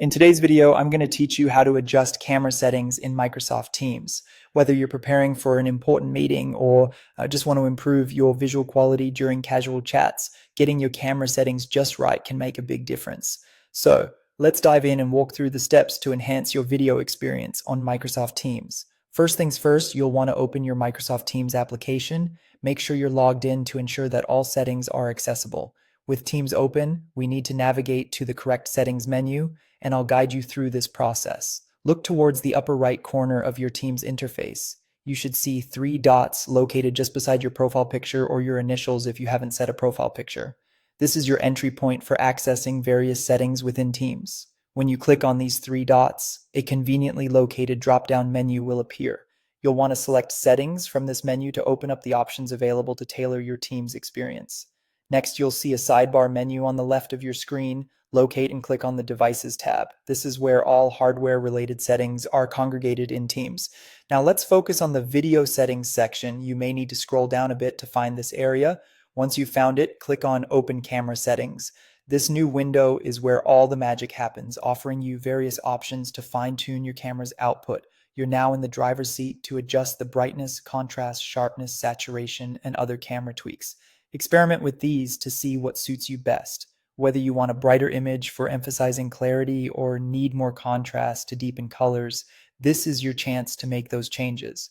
In today's video, I'm going to teach you how to adjust camera settings in Microsoft Teams. Whether you're preparing for an important meeting or just want to improve your visual quality during casual chats, getting your camera settings just right can make a big difference. So let's dive in and walk through the steps to enhance your video experience on Microsoft Teams. First things first, you'll want to open your Microsoft Teams application. Make sure you're logged in to ensure that all settings are accessible. With Teams open, we need to navigate to the correct settings menu, and I'll guide you through this process. Look towards the upper right corner of your Teams interface. You should see 3 dots located just beside your profile picture or your initials if you haven't set a profile picture. This is your entry point for accessing various settings within Teams. When you click on these 3 dots, a conveniently located drop-down menu will appear. You'll want to select Settings from this menu to open up the options available to tailor your Teams experience. Next, you'll see a sidebar menu on the left of your screen. Locate and click on the Devices tab. This is where all hardware-related settings are congregated in Teams. Now let's focus on the video settings section. You may need to scroll down a bit to find this area. Once you've found it, click on Open Camera Settings. This new window is where all the magic happens, offering you various options to fine-tune your camera's output. You're now in the driver's seat to adjust the brightness, contrast, sharpness, saturation, and other camera tweaks. Experiment with these to see what suits you best. Whether you want a brighter image for emphasizing clarity or need more contrast to deepen colors, this is your chance to make those changes.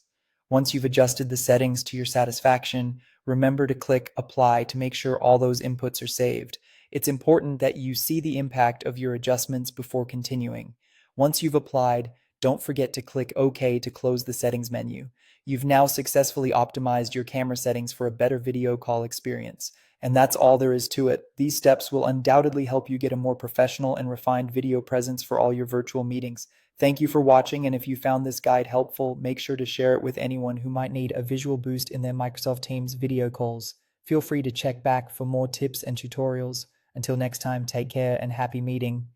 Once you've adjusted the settings to your satisfaction, remember to click Apply to make sure all those inputs are saved. It's important that you see the impact of your adjustments before continuing. Once you've applied, don't forget to click OK to close the settings menu. You've now successfully optimized your camera settings for a better video call experience. And that's all there is to it. These steps will undoubtedly help you get a more professional and refined video presence for all your virtual meetings. Thank you for watching, and if you found this guide helpful, make sure to share it with anyone who might need a visual boost in their Microsoft Teams video calls. Feel free to check back for more tips and tutorials. Until next time, take care and happy meeting.